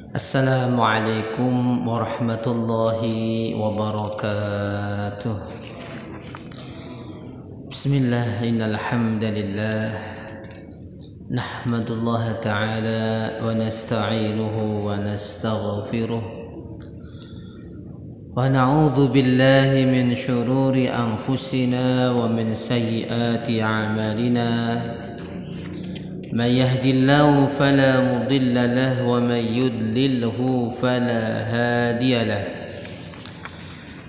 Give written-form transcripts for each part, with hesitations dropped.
Assalamualaikum warahmatullahi wabarakatuh. Bismillah, innal hamdalillah nahmadullaha ta'ala wa nasta'inuhu wa nastaghfiruh wa na'udzu billahi min syururi anfusina wa min sayyiati a'malina. من يهد الله فلا مضل له ومن يضلله فلا هادي له.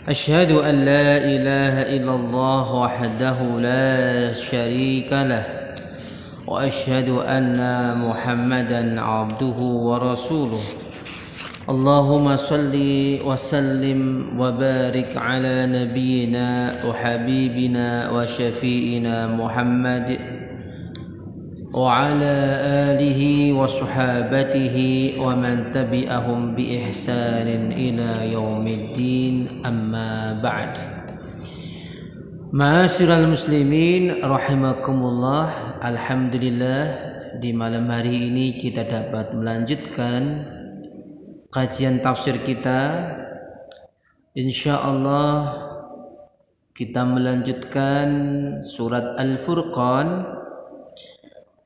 أشهد أن لا إله إلا الله وحده لا شريك له وأشهد أن محمدا عبده ورسوله. اللهم صل وسلم وبارك على نبينا وحبيبنا وشفيئنا محمد وعلى آله وصحابته ومن تبعهم بإحسان إلى يوم الدين. أما بعد. Ma'asyiral muslimin rahimakumullah. Alhamdulillah, di malam hari ini kita dapat melanjutkan kajian tafsir kita. Insyaallah kita melanjutkan surat Al-Furqan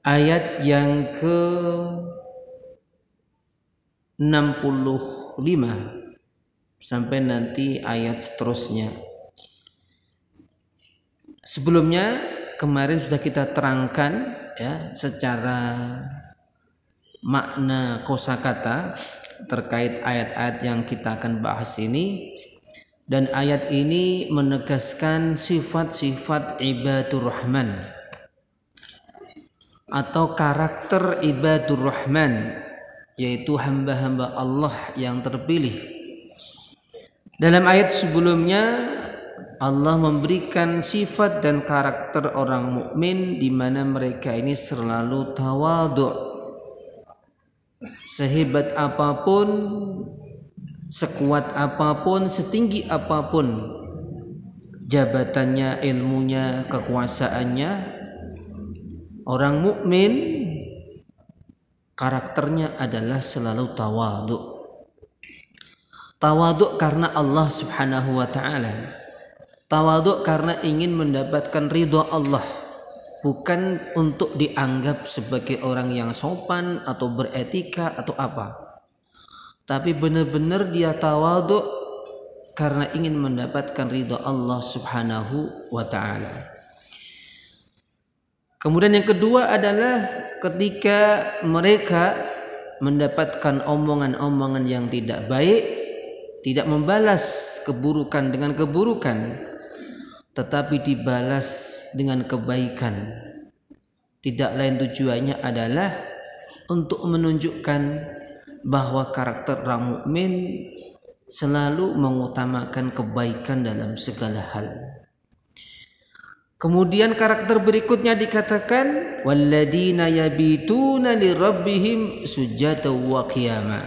ayat yang ke-65 sampai nanti ayat seterusnya. Sebelumnya kemarin sudah kita terangkan ya secara makna kosakata terkait ayat-ayat yang kita akan bahas ini, dan ayat ini menegaskan sifat-sifat ibadur rahman atau karakter ibadur rahman, yaitu hamba-hamba Allah yang terpilih. Dalam ayat sebelumnya Allah memberikan sifat dan karakter orang mukmin di mana mereka ini selalu tawadhu. Sehebat apapun, sekuat apapun, setinggi apapun jabatannya, ilmunya, kekuasaannya, orang mukmin karakternya adalah selalu tawadhu. Tawadhu karena Allah Subhanahu wa taala. Tawadhu karena ingin mendapatkan ridha Allah, bukan untuk dianggap sebagai orang yang sopan atau beretika atau apa. Tapi benar-benar dia tawadhu karena ingin mendapatkan ridha Allah Subhanahu wa taala. Kemudian yang kedua adalah ketika mereka mendapatkan omongan-omongan yang tidak baik, tidak membalas keburukan dengan keburukan, tetapi dibalas dengan kebaikan. Tidak lain tujuannya adalah untuk menunjukkan bahwa karakter orang mukmin selalu mengutamakan kebaikan dalam segala hal. Kemudian karakter berikutnya dikatakan walladzina yabituna lirabbihim sujatan wa qiyama.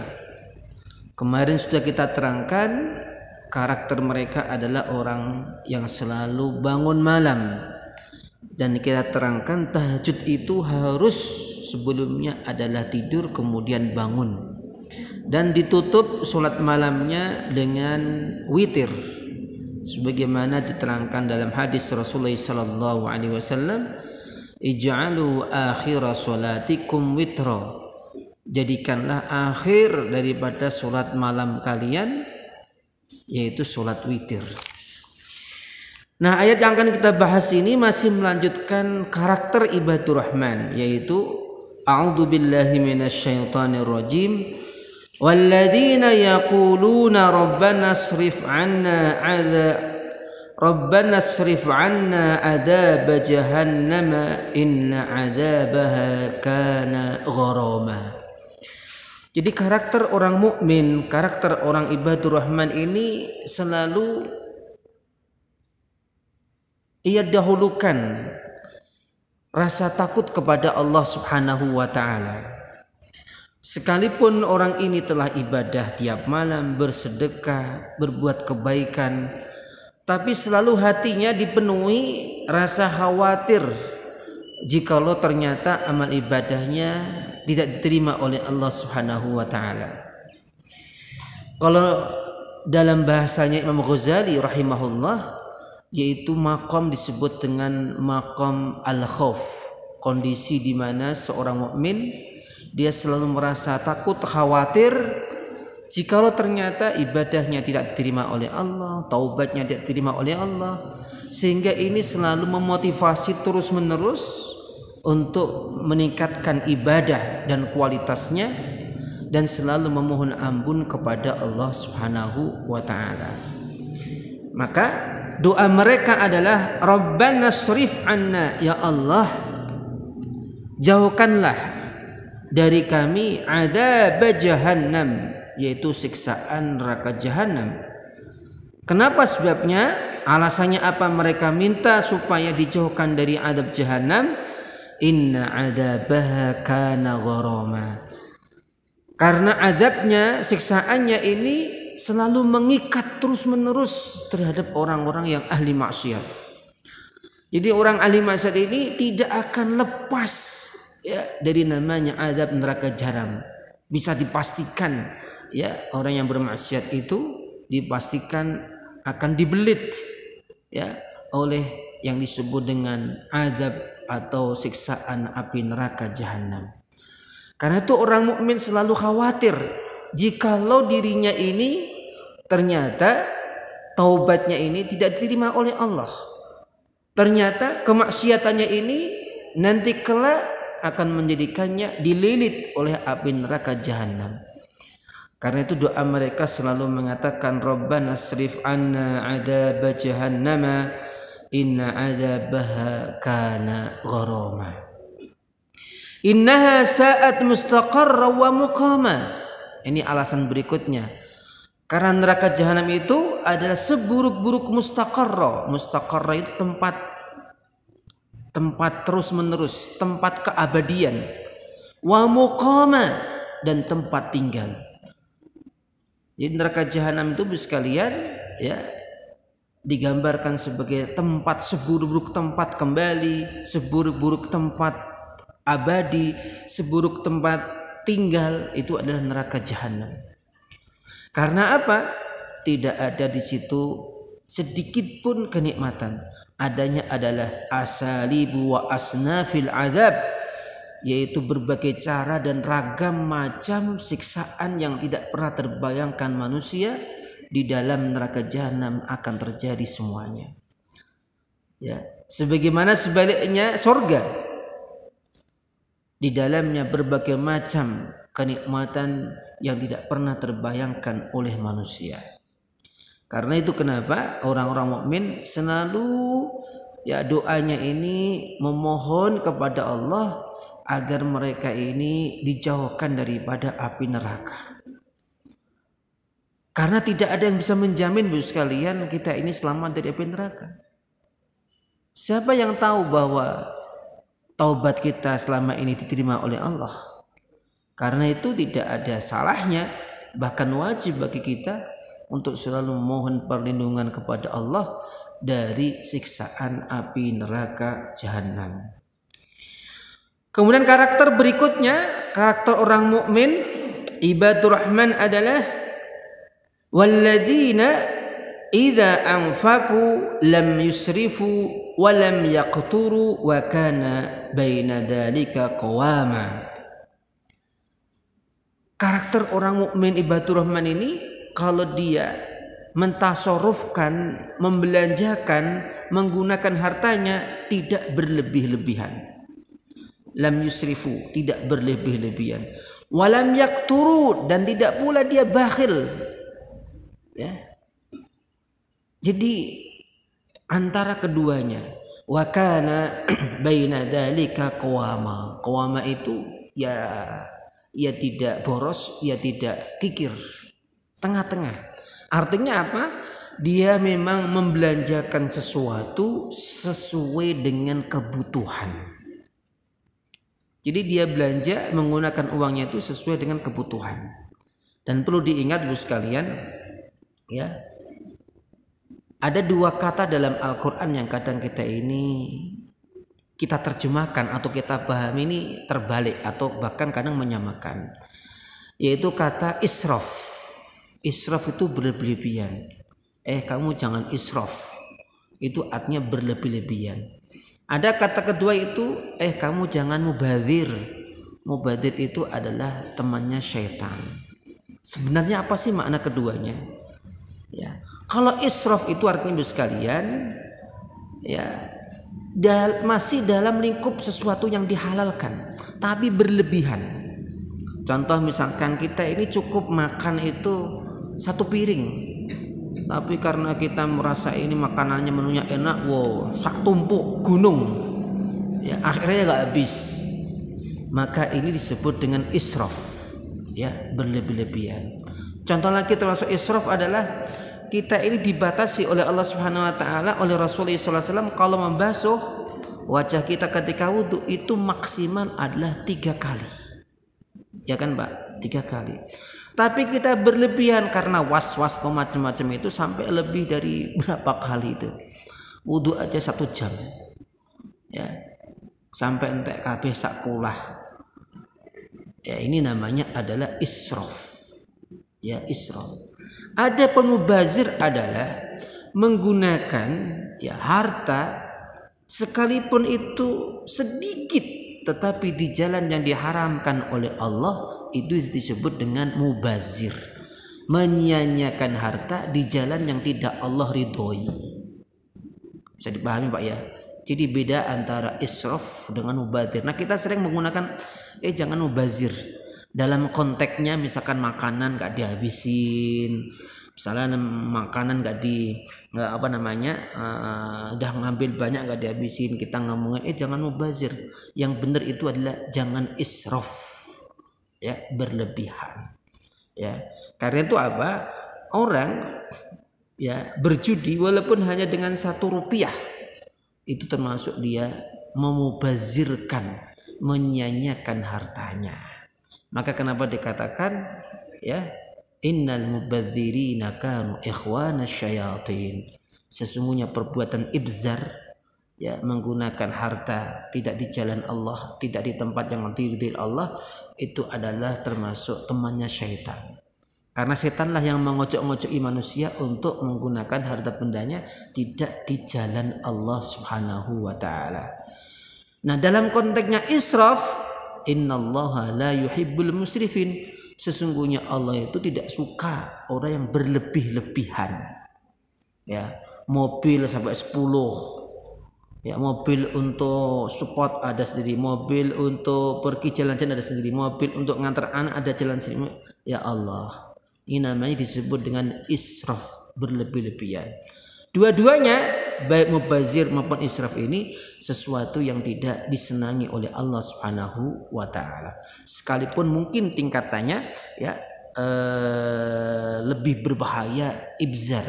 Kemarin sudah kita terangkan karakter mereka adalah orang yang selalu bangun malam, dan kita terangkan tahajud itu harus sebelumnya adalah tidur kemudian bangun, dan ditutup salat malamnya dengan witir sebagaimana diterangkan dalam hadis Rasulullah sallallahu alaihi wasallam, ij'alu akhira salatikum witra, jadikanlah akhir daripada salat malam kalian yaitu salat witir. Nah, ayat yang akan kita bahas ini masih melanjutkan karakter ibadur rahman, yaitu a'udzubillahi minasyaitonir rajim. Walladzina yaquluna rabbana asrif 'anna adab jahannama inna 'adzabaha kana gharama. Jadi karakter orang mukmin, karakter orang ibadur rahman ini selalu ia dahulukan rasa takut kepada Allah Subhanahu wa taala. Sekalipun orang ini telah ibadah tiap malam, bersedekah, berbuat kebaikan, tapi selalu hatinya dipenuhi rasa khawatir jikalau ternyata amal ibadahnya tidak diterima oleh Allah Subhanahu wa taala. Kalau dalam bahasanya Imam Ghazali rahimahullah, yaitu makom disebut dengan makom al-khauf, kondisi di mana seorang mukmin dia selalu merasa takut, khawatir jikalau ternyata ibadahnya tidak diterima oleh Allah, taubatnya tidak diterima oleh Allah, sehingga ini selalu memotivasi terus-menerus untuk meningkatkan ibadah dan kualitasnya, dan selalu memohon ampun kepada Allah Subhanahu wa taala. Maka doa mereka adalah Rabbana srif anna, ya Allah jauhkanlah dari kami adzab jahannam, yaitu siksaan neraka jahanam. Kenapa sebabnya? Alasannya apa mereka minta supaya dijauhkan dari adab jahanam? Inna adabaha kana gharama. Karena adabnya, siksaannya ini selalu mengikat terus-menerus terhadap orang-orang yang ahli maksiat. Jadi orang ahli maksiat ini tidak akan lepas ya dari namanya adab neraka jahanam. Bisa dipastikan ya orang yang bermaksiat itu dipastikan akan dibelit ya oleh yang disebut dengan adab atau siksaan api neraka jahanam. Karena itu orang mukmin selalu khawatir jikalau dirinya ini ternyata taubatnya ini tidak diterima oleh Allah. Ternyata kemaksiatannya ini nanti kelak akan menjadikannya dililit oleh api neraka jahanam. Karena itu doa mereka selalu mengatakan Rabbana srif anna adzab jahannama inna adzabaha kana gharama. Innaha sa'at mustaqarra wa muqama. Ini alasan berikutnya. Karena neraka jahanam itu adalah seburuk-buruk mustaqarra. Mustaqarra itu tempat terus-menerus, tempat keabadian. Wa muqama, dan tempat tinggal. Jadi neraka jahanam itu sekalian ya digambarkan sebagai tempat seburuk-buruk tempat kembali, seburuk-buruk tempat abadi, seburuk tempat tinggal, itu adalah neraka jahanam. Karena apa? Tidak ada di situ sedikit pun kenikmatan. Adanya adalah asalibu wa asnafil azab, yaitu berbagai cara dan ragam macam siksaan yang tidak pernah terbayangkan manusia. Di dalam neraka jahanam akan terjadi semuanya. Ya, sebagaimana sebaliknya surga, di dalamnya berbagai macam kenikmatan yang tidak pernah terbayangkan oleh manusia. Karena itu kenapa orang-orang mukmin selalu ya doanya ini memohon kepada Allah agar mereka ini dijauhkan daripada api neraka. Karena tidak ada yang bisa menjamin Bu sekalian kita ini selamat dari api neraka. Siapa yang tahu bahwa taubat kita selama ini diterima oleh Allah? Karena itu tidak ada salahnya, bahkan wajib bagi kita untuk selalu memohon perlindungan kepada Allah dari siksaan api neraka jahanam. Kemudian karakter berikutnya, karakter orang mukmin ibadur rahman adalah walladzina idza anfaqu lam yusrifu wa lam yaqturu wa kana baina dzalika qawama. Karakter orang mukmin ibadur rahman ini kalau dia mentasarufkan, membelanjakan, menggunakan hartanya tidak berlebih-lebihan. Lam yusrifu, tidak berlebih-lebihan. Walam yakturu, dan tidak pula dia bakhil. Ya. Jadi antara keduanya, wa kana baina dzalika qawama. Qawama itu ya tidak boros, ya tidak kikir. Tengah-tengah. Artinya apa? Dia memang membelanjakan sesuatu sesuai dengan kebutuhan. Jadi dia belanja menggunakan uangnya itu sesuai dengan kebutuhan. Dan perlu diingat Bu sekalian, ya, ada dua kata dalam Al-Quran yang kadang kita terjemahkan atau kita pahami ini terbalik atau bahkan kadang menyamakan, yaitu kata israf. Israf itu berlebihan. Kamu jangan israf. Itu artinya berlebih-lebihan. Ada kata kedua itu kamu jangan mubadzir. Mubadzir itu adalah temannya syaitan. Sebenarnya apa sih makna keduanya? Ya. Kalau israf itu artinya sekalian, ya, masih dalam lingkup sesuatu yang dihalalkan, tapi berlebihan. Contoh misalkan kita ini cukup makan itu 1 piring, tapi karena kita merasa ini makanannya menunya enak, wow, sak tumpuk gunung, ya akhirnya nggak habis. Maka ini disebut dengan israf, ya berlebih-lebihan. Contoh lagi termasuk israf adalah kita ini dibatasi oleh Allah Subhanahu Wa Taala, oleh Rasulullah SAW kalau membasuh wajah kita ketika wudhu itu maksimal adalah 3 kali, ya kan Pak, 3 kali. Tapi kita berlebihan karena was-was atau macam-macam itu sampai lebih dari berapa kali itu. Wudhu aja 1 jam, ya sampai entek kabeh sak kulah. Ya ini namanya adalah israf, ya israf. Ada pemubazir adalah menggunakan ya harta sekalipun itu sedikit, tetapi di jalan yang diharamkan oleh Allah, itu disebut dengan mubazir. Menyia-nyiakan harta di jalan yang tidak Allah ridhoi. Bisa dipahami Pak ya? Jadi beda antara israf dengan mubazir. Nah kita sering menggunakan jangan mubazir dalam konteksnya, misalkan makanan gak dihabisin, misalnya makanan udah ngambil banyak gak dihabisin, kita ngomongin jangan mubazir. Yang benar itu adalah jangan israf, ya berlebihan, ya. Karena itu apa, orang ya berjudi walaupun hanya dengan 1 rupiah itu termasuk dia memubazirkan, menyia-nyiakan hartanya. Maka kenapa dikatakan ya innal mubadzirina kanu ikhwanasy syayatin. Sesungguhnya perbuatan ibzar, ya menggunakan harta tidak di jalan Allah, tidak di tempat yang diridhoi Allah, itu adalah termasuk temannya syaitan. Karena setanlah yang mengocok-ngocoki manusia untuk menggunakan harta bendanya tidak di jalan Allah Subhanahu wa taala. Nah, dalam konteksnya israf, innallaha la yuhibbul musrifin. Sesungguhnya Allah itu tidak suka orang yang berlebih-lebihan. Ya, mobil sampai 10. Ya, mobil untuk support ada sendiri, mobil untuk pergi jalan-jalan ada sendiri, mobil untuk ngantar anak ada jalan sendiri. Ya Allah, ini namanya disebut dengan israf, berlebih-lebihan. Dua-duanya baik mubazir maupun israf ini sesuatu yang tidak disenangi oleh Allah Subhanahu wa taala. Sekalipun mungkin tingkatannya ya lebih berbahaya ibzar,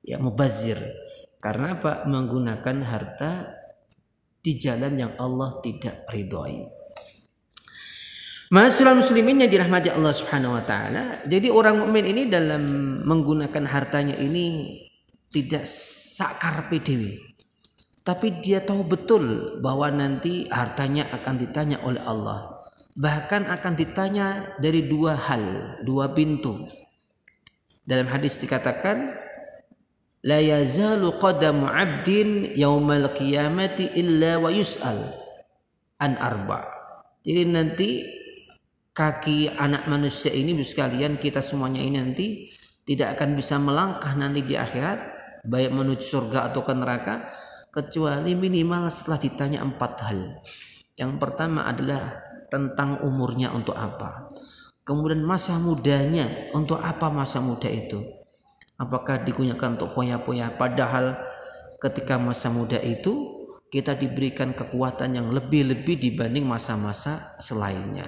ya mubazir. Karena apa? Menggunakan harta di jalan yang Allah tidak ridhoi. Masyaallah muslimin yang dirahmati Allah Subhanahu wa taala. Jadi orang mukmin ini dalam menggunakan hartanya ini tidak sakar PDW, tapi dia tahu betul bahwa nanti hartanya akan ditanya oleh Allah. Bahkan akan ditanya dari 2 hal, 2 pintu. Dalam hadis dikatakan la yazalu qadamu 'abdin yaumal qiyamati illa wa yus'al an arba'. Jadi nanti kaki anak manusia ini sekalian, kita semuanya ini nanti tidak akan bisa melangkah nanti di akhirat, baik menuju surga atau ke neraka, kecuali minimal setelah ditanya 4 hal. Yang pertama adalah tentang umurnya untuk apa, kemudian masa mudanya untuk apa, masa muda itu apakah digunakan untuk poya-poya, padahal ketika masa muda itu kita diberikan kekuatan yang lebih-lebih dibanding masa-masa selainnya.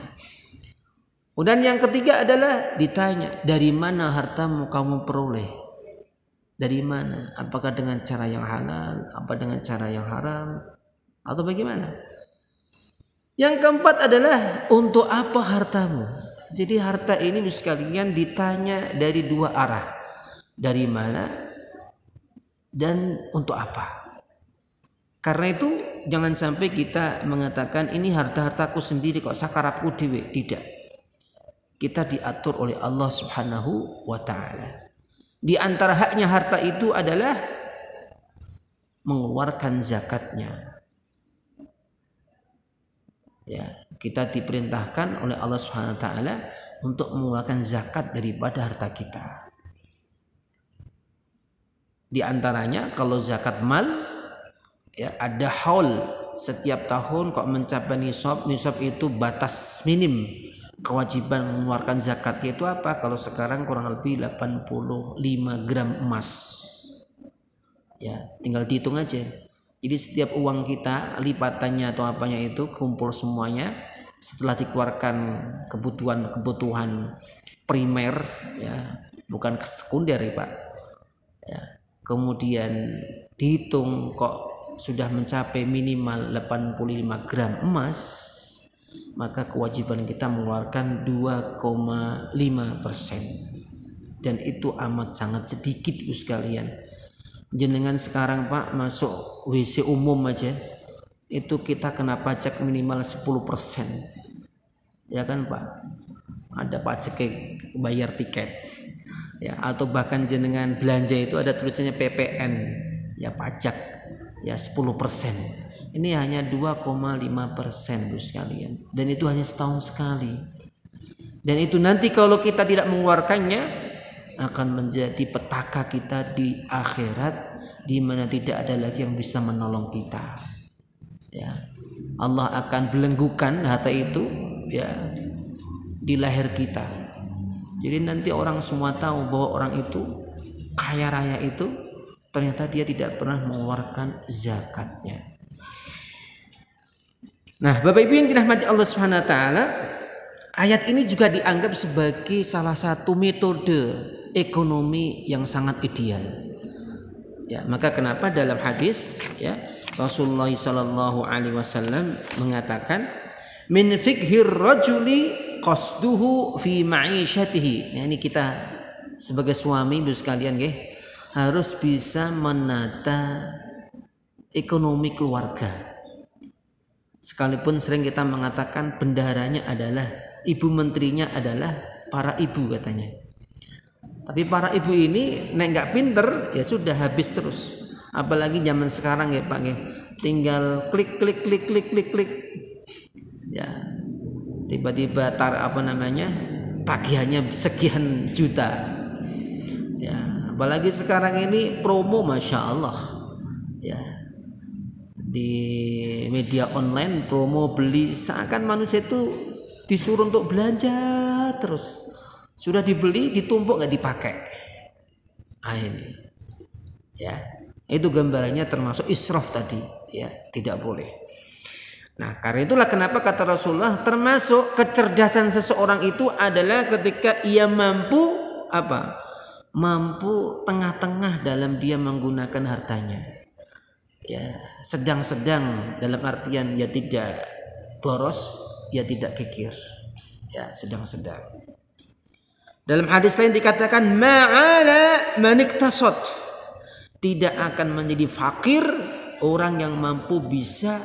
Dan yang ketiga adalah ditanya, dari mana hartamu kamu peroleh? Dari mana? Apakah dengan cara yang halal? Apa dengan cara yang haram? Atau bagaimana? Yang keempat adalah untuk apa hartamu? Jadi harta ini sekalian ditanya dari 2 arah. Dari mana dan untuk apa? Karena itu jangan sampai kita mengatakan ini harta-hartaku sendiri kok sakarapku dewe. Tidak. kita diatur oleh Allah Subhanahu wa taala. Di antara haknya harta itu adalah mengeluarkan zakatnya. Ya, kita diperintahkan oleh Allah Subhanahu wa taala untuk mengeluarkan zakat daripada harta kita. Di antaranya kalau zakat mal, ya ada haul, setiap tahun kok mencapai nisab itu batas minim kewajiban mengeluarkan zakat. Itu apa? Kalau sekarang kurang lebih 85 gram emas. Ya, tinggal dihitung aja. Jadi setiap uang kita lipatannya atau apanya itu kumpul semuanya, setelah dikeluarkan kebutuhan primer, ya bukan sekunder ya Pak. Ya. Kemudian dihitung kok sudah mencapai minimal 85 gram emas, maka kewajiban kita mengeluarkan 2,5%. Dan itu amat sangat sedikit sekalian. Jenengan sekarang Pak masuk WC umum aja itu kita kena pajak minimal 10%. Ya kan Pak? Ada pajak bayar tiket. Ya, atau bahkan jenengan belanja itu ada tulisannya PPN, ya pajak, ya 10%. Ini hanya 2,5% Bu sekalian. Dan itu hanya setahun sekali. Dan itu nanti kalau kita tidak mengeluarkannya akan menjadi petaka kita di akhirat, di mana tidak ada lagi yang bisa menolong kita. Ya. Allah akan belenggukan harta itu ya di leher kita. Jadi nanti orang semua tahu bahwa orang itu kaya raya itu ternyata dia tidak pernah mengeluarkan zakatnya. Nah, Bapak Ibu yang dirahmati Allah Subhanahu wa taala, ayat ini juga dianggap sebagai salah satu metode ekonomi yang sangat ideal. Ya, maka kenapa dalam hadis ya Rasulullah sallallahu alaihi wasallam mengatakan min fiqhir rajuli qasduhu fi ma'isyatihi. Ya, ini kita sebagai suami Bu sekalian nggih harus bisa menata ekonomi keluarga. Sekalipun sering kita mengatakan bendaharanya adalah ibu menterinya adalah para ibu katanya. Tapi para ibu ini nek enggak pinter ya sudah habis terus. Apalagi zaman sekarang ya Pak nggih. Tinggal klik. Ya. Tiba-tiba tagihannya sekian juta. Ya, apalagi sekarang ini promo Masya Allah. Ya. Di media online promo beli seakan manusia itu disuruh untuk belanja terus. Sudah dibeli ditumpuk nggak dipakai. Ini. Ya. Itu gambarannya termasuk israf tadi, ya, tidak boleh. Nah, karena itulah kenapa kata Rasulullah termasuk kecerdasan seseorang itu adalah ketika ia mampu apa? Mampu tengah-tengah dalam dia menggunakan hartanya. Ya, sedang-sedang dalam artian ya tidak boros, ya tidak kikir. Ya, sedang-sedang. Dalam hadis lain dikatakan ma'ala maniktasot. Tidak akan menjadi fakir orang yang mampu bisa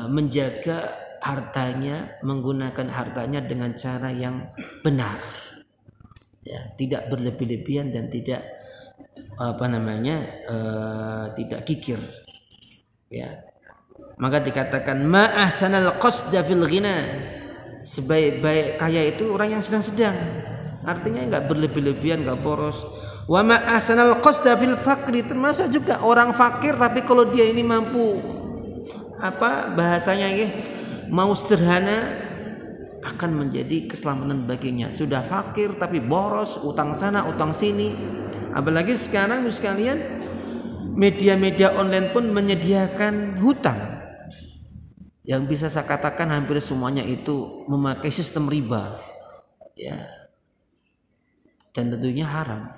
menjaga hartanya, menggunakan hartanya dengan cara yang benar, ya, tidak berlebih-lebihan dan tidak tidak kikir, ya. Maka dikatakan ma ahsanal qasda fil ghina, sebaik-baik kaya itu orang yang sedang-sedang, artinya enggak berlebih-lebihan, enggak boros. Wa ma ahsanal qasda fil faqri, termasuk juga orang fakir tapi kalau dia ini mampu bahasanya ini mau sederhana akan menjadi keselamatan baginya. Sudah fakir tapi boros, utang sana utang sini. Apalagi sekarang sekalian media-media online pun menyediakan hutang yang bisa saya katakan hampir semuanya itu memakai sistem riba, ya, dan tentunya haram.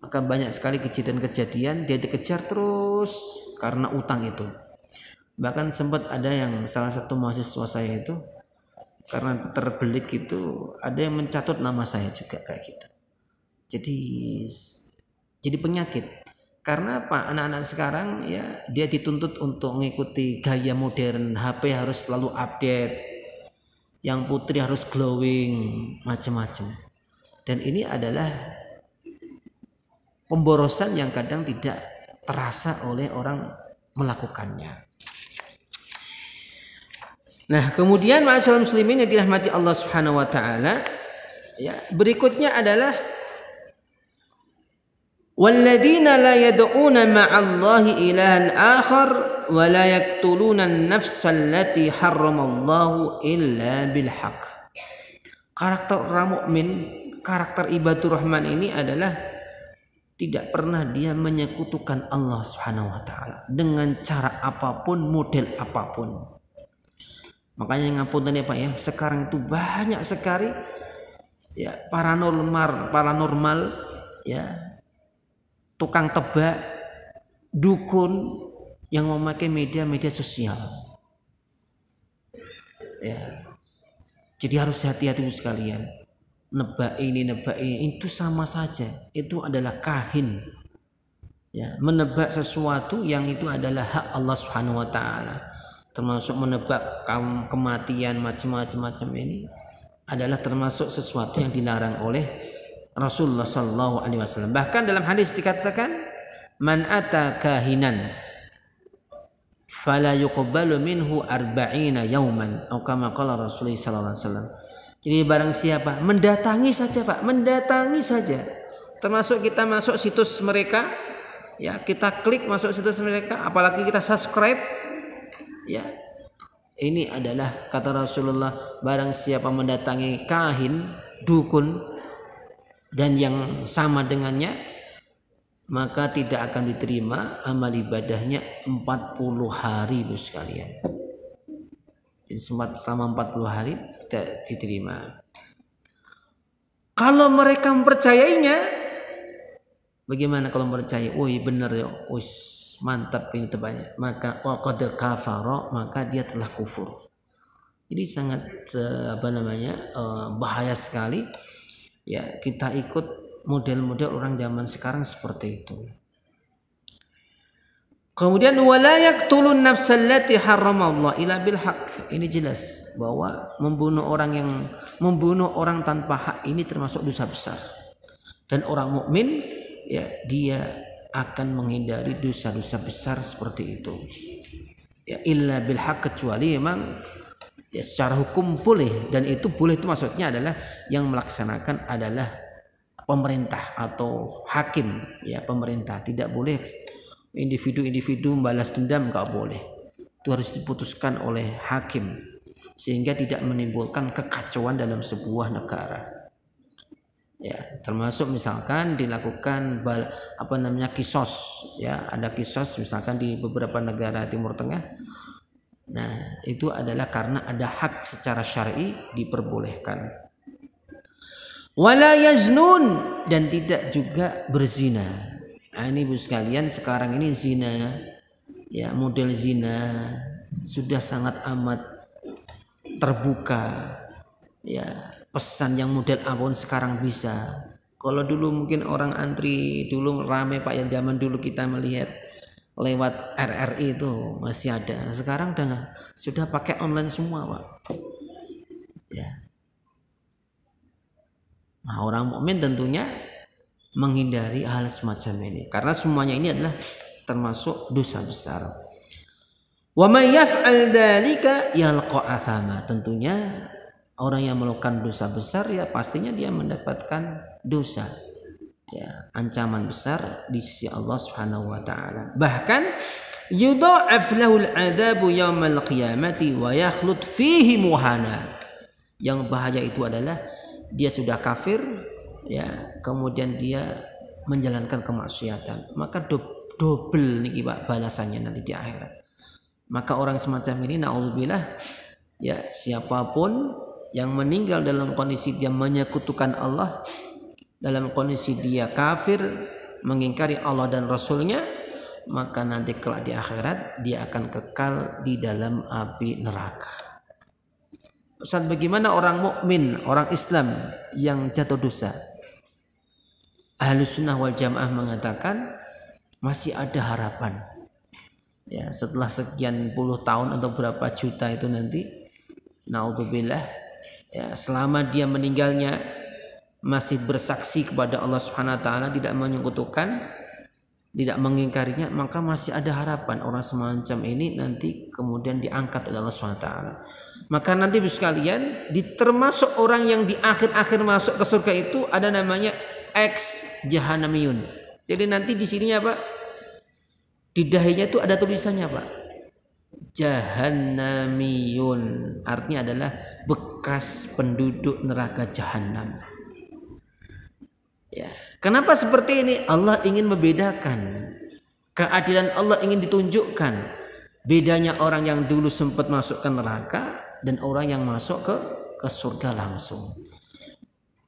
Maka banyak sekali kejadian-kejadian dia dikejar terus karena utang itu. Bahkan sempat ada yang salah satu mahasiswa saya itu karena terbelit gitu, ada yang mencatut nama saya juga kayak gitu. Jadi penyakit. Karena apa? Anak-anak sekarang ya dia dituntut untuk mengikuti gaya modern, HP harus selalu update. yang putri harus glowing, macam-macam. Dan ini adalah pemborosan yang kadang tidak terasa oleh orang melakukannya. Nah, kemudian ma'asyiral muslimin yang dirahmati Allah Subhanahu wa taala, ya, berikutnya adalah walladzina la yad'una ma'allahi ilahan akhar wa la yaqtuluna an-nafsa allati harramallahu illa bil haqq. Karakter orang mukmin, karakter ibadur rahman ini adalah tidak pernah dia menyekutukan Allah Subhanahu wa taala dengan cara apapun, model apapun. Makanya ngapunten ya Pak ya, sekarang itu banyak sekali ya paranormal ya, tukang tebak, dukun yang memakai media sosial. Ya. Jadi harus hati-hati sekalian. Nebak ini itu sama saja. Itu adalah kahin. Ya, menebak sesuatu yang itu adalah hak Allah Subhanahu wa taala. Termasuk menebak kematian macam-macam ini adalah termasuk sesuatu yang dilarang oleh Rasulullah sallallahu alaihi wasallam. Bahkan dalam hadis dikatakan man ata kahinan fala yuqbalu minhu arba'ina yauman atau kama qala Rasulullah sallallahu alaihi wasallam. Jadi barang siapa mendatangi saja Pak, mendatangi saja. Termasuk kita masuk situs mereka, ya, kita klik masuk situs mereka, apalagi kita subscribe. Ya, ini adalah kata Rasulullah, barang siapa mendatangi kahin, dukun dan yang sama dengannya, maka tidak akan diterima amal ibadahnya 40 hari bos sekalian. Jadi selama 40 hari tidak diterima. Kalau mereka mempercayainya, bagaimana kalau percaya? Oh iya benar ya, mantap ini tebaknya, maka waqad kafara, maka dia telah kufur. Jadi sangat bahaya sekali ya kita ikut model-model orang zaman sekarang seperti itu. Kemudian wala yaqtulun nafsal lati haramallahu illa bil haqq. Ini jelas bahwa membunuh orang tanpa hak ini termasuk dosa besar. Dan orang mukmin ya dia akan menghindari dosa-dosa besar seperti itu. Ya illa bil haqq, kecuali memang ya secara hukum boleh, dan itu boleh itu maksudnya adalah yang melaksanakan adalah pemerintah atau hakim, ya pemerintah. Tidak boleh individu-individu membalas dendam, enggak boleh. Itu harus diputuskan oleh hakim sehingga tidak menimbulkan kekacauan dalam sebuah negara. Ya, termasuk misalkan dilakukan kisos, ya ada kisos misalkan di beberapa negara Timur Tengah. Nah, itu adalah karena ada hak secara syar'i diperbolehkan. Wala yaznun, dan tidak juga berzina. Nah, ini Bu sekalian, sekarang ini zina ya, model zina sudah sangat amat terbuka. Ya, pesan yang model apapun sekarang bisa. Kalau dulu mungkin orang antri dulu ramai Pak, yang zaman dulu kita melihat lewat RRI itu masih ada. Sekarang sudah pakai online semua Pak. Ya. Nah, orang mukmin tentunya menghindari hal semacam ini karena semuanya ini adalah termasuk dosa besar. Wa may yaf'al dzalika yalqa athama. Tentunya orang yang melakukan dosa besar ya pastinya dia mendapatkan dosa, ya ancaman besar di sisi Allah Subhanahu wa taala. Bahkan yudha'af lahul 'adzabu yaumal qiyamati wa yakhlud fihi muhana. Yang bahaya itu adalah dia sudah kafir ya, kemudian dia menjalankan kemaksiatan, maka double niki Pak balasannya nanti di akhirat. Maka orang semacam ini naudzubillah ya, siapapun yang meninggal dalam kondisi dia menyekutukan Allah, dalam kondisi dia kafir, mengingkari Allah dan Rasulnya, maka nanti kelak di akhirat dia akan kekal di dalam api neraka. Ustaz, bagaimana orang mukmin, orang Islam yang jatuh dosa? Ahlus Sunnah wal Jamaah mengatakan masih ada harapan. Ya, setelah sekian puluh tahun atau berapa juta itu nanti, naudzubillah, Ya, selama dia meninggalnya masih bersaksi kepada Allah Subhanahu wa taala, tidak menyekutukan, tidak mengingkarinya, maka masih ada harapan orang semacam ini nanti kemudian diangkat oleh Allah Subhanahu wa taala. Maka nanti sekalian, termasuk orang yang di akhir-akhir masuk ke surga itu ada namanya ex jahanamiyun. Jadi nanti di sininya Pak, di dahinya itu ada tulisannya Pak, jahannamiyun, artinya adalah bekas penduduk neraka jahanam. Ya, kenapa seperti ini? Allah ingin membedakan, keadilan Allah ingin ditunjukkan, bedanya orang yang dulu sempat masuk ke neraka dan orang yang masuk ke surga langsung.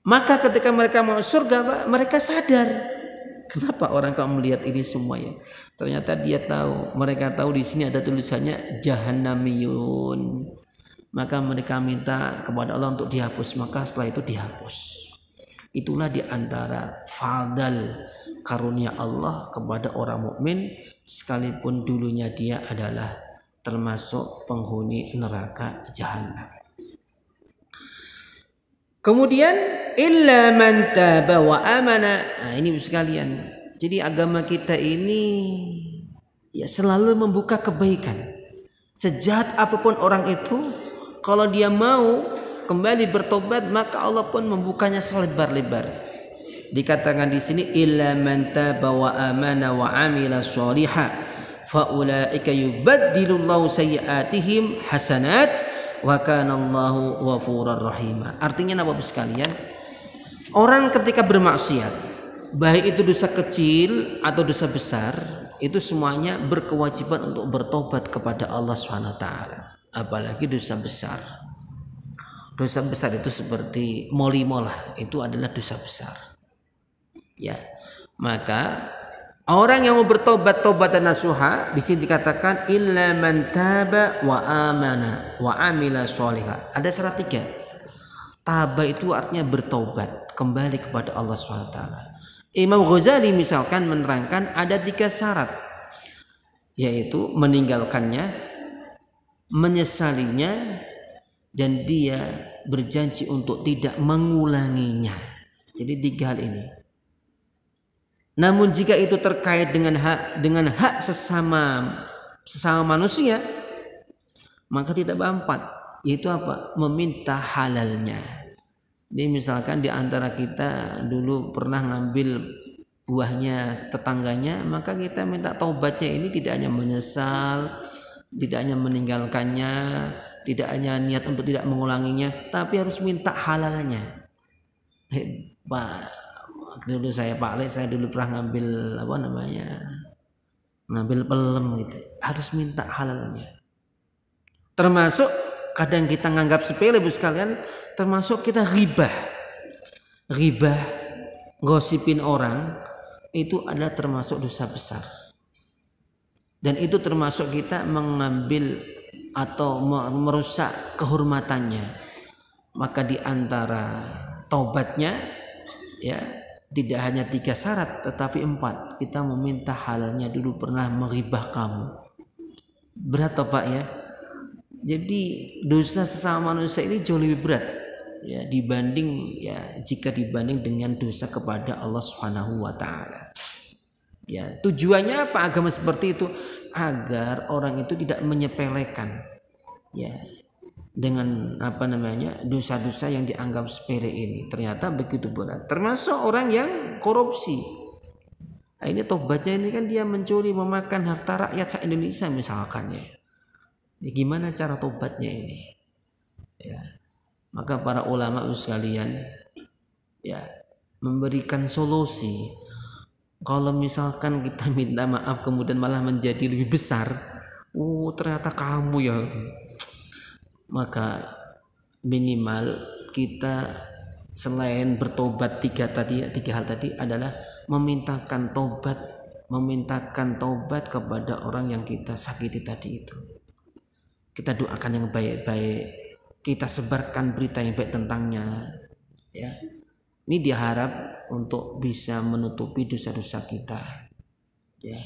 Maka ketika mereka masuk surga Pak, mereka sadar, kenapa orang kau melihat ini semua ya? Ternyata dia tahu, mereka tahu di sini ada tulisannya jahannamiyun. Maka mereka minta kepada Allah untuk dihapus, maka setelah itu dihapus. Itulah di antara fadl karunia Allah kepada orang mukmin, sekalipun dulunya dia adalah termasuk penghuni neraka jahanam. Kemudian illa man taba wa amana. Nah, ini sekalian. Jadi agama kita ini ya selalu membuka kebaikan. Sejahat apapun orang itu, kalau dia mau kembali bertobat, maka Allah pun membukanya selebar-lebar. Dikatakan di sini illa man taba wa amana wa amila sholiha fa ulaika yubaddilullahu sayyiatihim hasanat wa kana Allahu ghafurur rahim. Artinya apa sekalian? Orang ketika bermaksiat, baik itu dosa kecil atau dosa besar, itu semuanya berkewajiban untuk bertobat kepada Allah Subhanahu wa taala. Apalagi dosa besar. Dosa besar itu seperti molimolah, itu adalah dosa besar. Ya, maka orang yang mau bertobat taubatan nasuha, di sini dikatakan illa man taba wa amana wa amila sholihah. Ada syarat 3. Taba itu artinya bertobat, kembali kepada Allah SWT. Imam Ghazali misalkan menerangkan ada 3 syarat, yaitu meninggalkannya, menyesalinya, dan dia berjanji untuk tidak mengulanginya. Jadi 3 hal ini. Namun jika itu terkait dengan hak sesama manusia, maka tidak berempat, yaitu apa? Meminta halalnya. Jadi misalkan di antara kita dulu pernah ngambil buahnya tetangganya, maka kita minta taubatnya ini tidak hanya menyesal, tidak hanya meninggalkannya, tidak hanya niat untuk tidak mengulanginya, tapi harus minta halalnya. Pak, dulu saya Pak Le, saya dulu pernah ngambil ngambil pelem gitu, harus minta halalnya. Termasuk kadang kita nganggap sepele Bu sekalian, termasuk kita ghibah, gosipin orang, itu adalah termasuk dosa besar. Dan itu termasuk kita mengambil atau merusak kehormatannya. Maka di antara taubatnya ya tidak hanya 3 syarat tetapi 4. Kita meminta halalnya. Dulu pernah menghibah kamu, berat toh Pak ya. Jadi dosa sesama manusia ini jauh lebih berat ya jika dibanding dengan dosa kepada Allah Subhanahu wa taala. Ya, tujuannya apa agama seperti itu? Agar orang itu tidak menyepelekan ya dengan dosa-dosa yang dianggap sepele ini. Ternyata begitu berat. Termasuk orang yang korupsi. Nah, ini tobatnya ini kan dia mencuri, memakan harta rakyat se-Indonesia misalkan ya. Ya, gimana cara tobatnya ini? Ya. Maka para ulama sekalian ya memberikan solusi. Kalau misalkan kita minta maaf kemudian malah menjadi lebih besar, ternyata kamu ya, maka minimal kita selain bertobat 3 hal tadi adalah memintakan tobat kepada orang yang kita sakiti tadi itu. Kita doakan yang baik-baik, kita sebarkan berita yang baik tentangnya ya. Ini diharap untuk bisa menutupi dosa-dosa kita. Ya.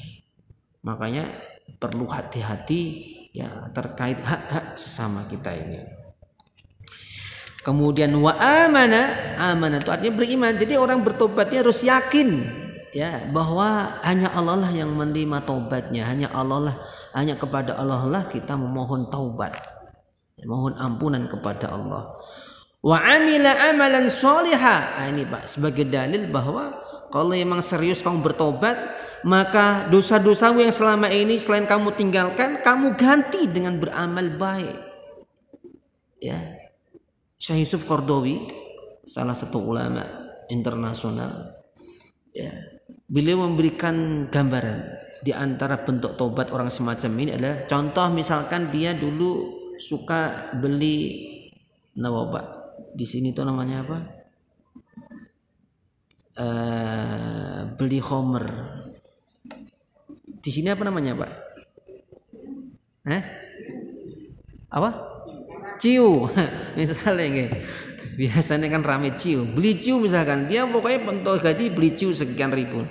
Makanya perlu hati-hati ya terkait hak-hak sesama kita ini. Kemudian wa amana, amana itu artinya beriman. Jadi orang bertobatnya harus yakin ya bahwa hanya Allah lah yang menerima taubatnya, hanya Allah lah, hanya kepada Allah lah kita memohon taubat, mohon ampunan kepada Allah. Wa amila amalan sholiha. Nah, ini Pak sebagai dalil bahwa kalau memang serius kamu bertobat, maka dosa-dosamu yang selama ini selain kamu tinggalkan, kamu ganti dengan beramal baik. Ya. Syekh Yusuf Qaradawi, salah satu ulama internasional, ya, beliau memberikan gambaran di antara bentuk tobat orang semacam ini adalah contoh misalkan dia dulu suka beli Pak, di sini tuh namanya apa? Beli homer. Di sini apa namanya Pak? Apa? Ciu. Misalnya gitu. Biasanya kan rame ciu. Beli ciu misalkan, dia pokoknya bentuk gaji beli ciu sekian ribu.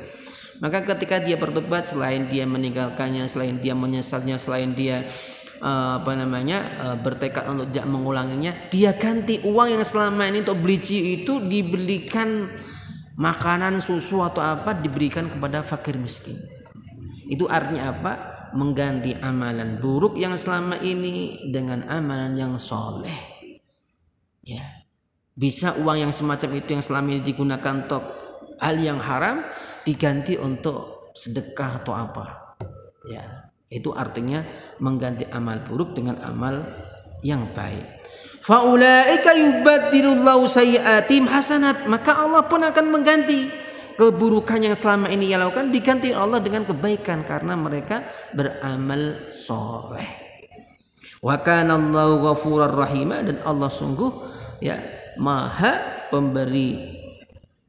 Maka ketika dia bertobat, selain dia meninggalkannya, selain dia menyesalnya, selain dia bertekad untuk tidak mengulanginya, dia ganti uang yang selama ini untuk beli ciu itu dibelikan makanan, susu atau apa, diberikan kepada fakir miskin. Itu artinya apa? Mengganti amalan buruk yang selama ini dengan amalan yang soleh. Ya, bisa uang yang semacam itu yang selama ini digunakan untuk hal yang haram diganti untuk sedekah atau apa. Ya, itu artinya mengganti amal buruk dengan amal yang baik. Faulaika yubaddilullahu sayyi'atihim hasanat, maka Allah pun akan mengganti keburukan yang selama ini ia lakukan, diganti Allah dengan kebaikan karena mereka beramal soleh. Wa kana Allahu ghafurar rahima, dan Allah sungguh ya maha pemberi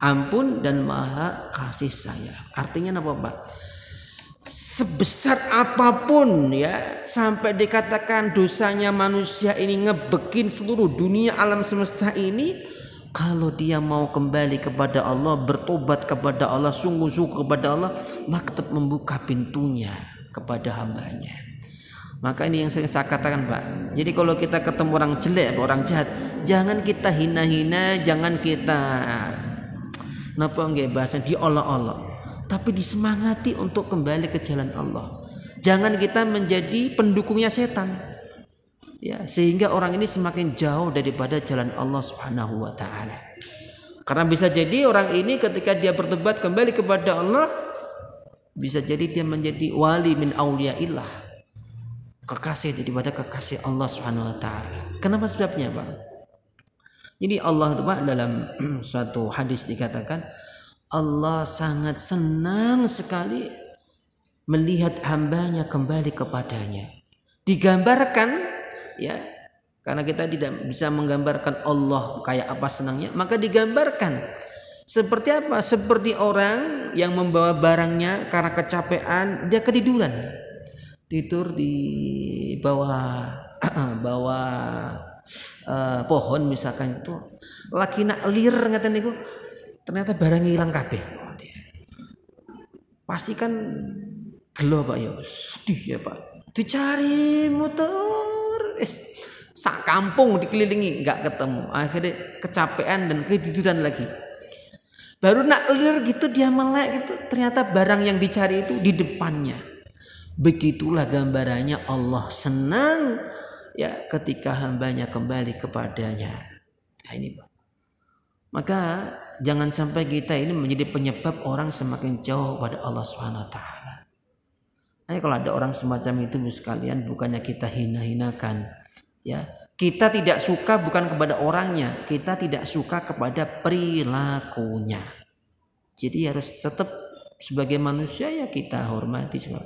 ampun dan maha kasih sayang. Artinya apa Pak? Sebesar apapun ya, sampai dikatakan dosanya manusia ini ngebekin seluruh dunia alam semesta ini, kalau dia mau kembali kepada Allah, bertobat kepada Allah, sungguh-sungguh kepada Allah, maka tetap membuka pintunya kepada hambanya. Maka ini yang sering saya katakan Pak. Jadi kalau kita ketemu orang jelek, orang jahat, jangan kita hina-hina, jangan kita bahasa diolok-olok, tapi disemangati untuk kembali ke jalan Allah. Jangan kita menjadi pendukungnya setan. Ya, sehingga orang ini semakin jauh daripada jalan Allah Subhanahu wa taala. Karena bisa jadi orang ini ketika dia bertobat kembali kepada Allah, bisa jadi dia menjadi wali min auliyaillah, kekasih daripada kekasih Allah Subhanahu wa taala. Kenapa sebabnya, Pak? Jadi Allah itu Pak dalam suatu hadis dikatakan Allah sangat senang sekali melihat hambanya kembali kepadanya. Digambarkan ya, karena kita tidak bisa menggambarkan Allah kayak apa senangnya, maka digambarkan seperti apa? Seperti orang yang membawa barangnya karena kecapean, dia ketiduran, tidur di bawah pohon misalkan itu, lagi nak lir ngaten niku, ternyata barangnya hilang kabeh. Pasti kan gelo Pak ya, sedih ya Pak. Dicari muter, sak kampung dikelilingi nggak ketemu, akhirnya kecapean dan ketiduran lagi. Baru nak lir gitu dia melek gitu, ternyata barang yang dicari itu di depannya. Begitulah gambarannya Allah senang ya ketika hambanya kembali kepadanya. Nah ini Pak. Maka jangan sampai kita ini menjadi penyebab orang semakin jauh pada Allah Subhanahu wa taala. Kalau ada orang semacam itu sekalian, bukannya kita hina-hinakan ya. Kita tidak suka bukan kepada orangnya, kita tidak suka kepada perilakunya. Jadi harus tetap sebagai manusia ya kita hormati semua.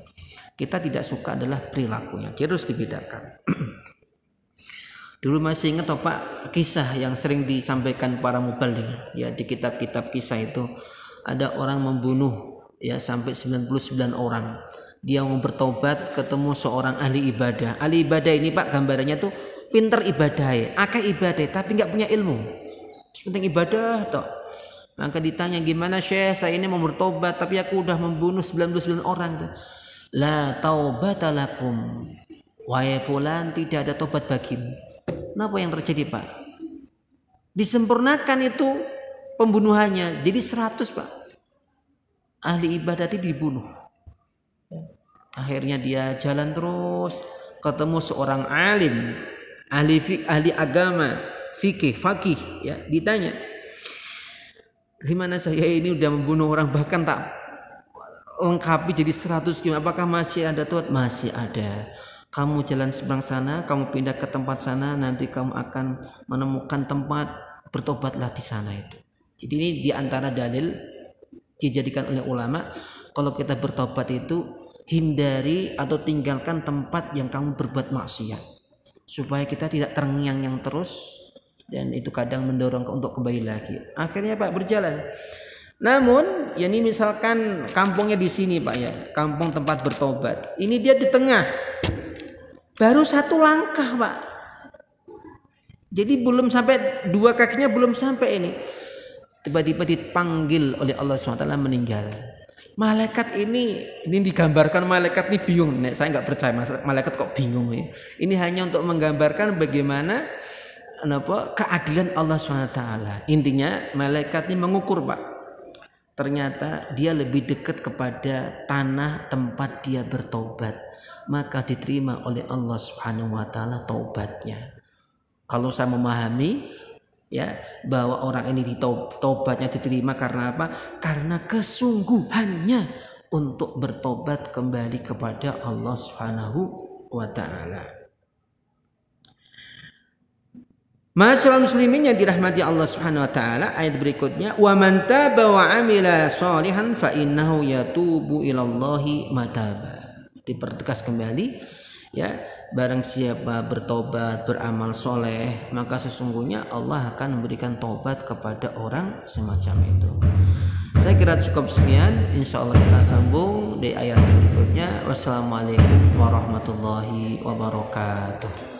Kita tidak suka adalah perilakunya. Jadi harus dibedakan. Dulu masih ingat Pak kisah yang sering disampaikan para mubaligh ya, di kitab-kitab kisah itu ada orang membunuh ya sampai 99 orang. Dia mau bertobat, ketemu seorang ahli ibadah. Ahli ibadah ini Pak gambarannya tuh pinter ibadah, akeh ibadah tapi nggak punya ilmu. Penting ibadah toh. Maka ditanya, gimana Syekh, saya ini mau bertobat tapi aku udah membunuh 99 orang. La taubata lakum, wahai fulan, tidak ada tobat bagimu. Kenapa yang terjadi Pak? Disempurnakan itu pembunuhannya jadi 100, Pak. Ahli ibadah itu dibunuh. Akhirnya dia jalan terus, ketemu seorang alim, ahli agama, fakih ya, ditanya, gimana saya ini udah membunuh orang, bahkan tak lengkapi jadi 100, gimana, apakah masih ada Tuhan? Masih ada. Kamu jalan seberang sana, kamu pindah ke tempat sana, nanti kamu akan menemukan tempat, bertobatlah di sana itu. Jadi ini diantara dalil dijadikan oleh ulama, kalau kita bertobat itu hindari atau tinggalkan tempat yang kamu berbuat maksiat, supaya kita tidak terngiang-ngiang terus, dan itu kadang mendorong untuk kembali lagi. Akhirnya Pak berjalan. Namun, ya ini misalkan kampungnya di sini Pak ya, kampung tempat bertobat. Ini dia di tengah, baru 1 langkah Pak. Jadi belum sampai 2 kakinya belum sampai ini. Tiba-tiba dipanggil oleh Allah SWT, meninggal. Malaikat ini digambarkan, malaikat ini bingung. Nek saya nggak percaya malaikat kok bingung ya. Ini hanya untuk menggambarkan bagaimana keadilan Allah SWT. Intinya malaikat ini mengukur Pak. Ternyata dia lebih dekat kepada tanah tempat dia bertobat, maka diterima oleh Allah Subhanahu wa taala taubatnya. Kalau saya memahami ya bahwa orang ini tobatnya diterima karena apa? Karena kesungguhannya untuk bertobat kembali kepada Allah Subhanahu wa taala. Ma'asyiral muslimin yang dirahmati Allah Subhanahu wa taala, ayat berikutnya, wa man taba wa amila sholihan fa innahu yatubu ilallahi mataba. Dipertegas kembali ya, barang siapa bertobat, beramal soleh, maka sesungguhnya Allah akan memberikan tobat kepada orang semacam itu. Saya kira cukup sekian, insya Allah kita sambung di ayat berikutnya. Wassalamualaikum warahmatullahi wabarakatuh.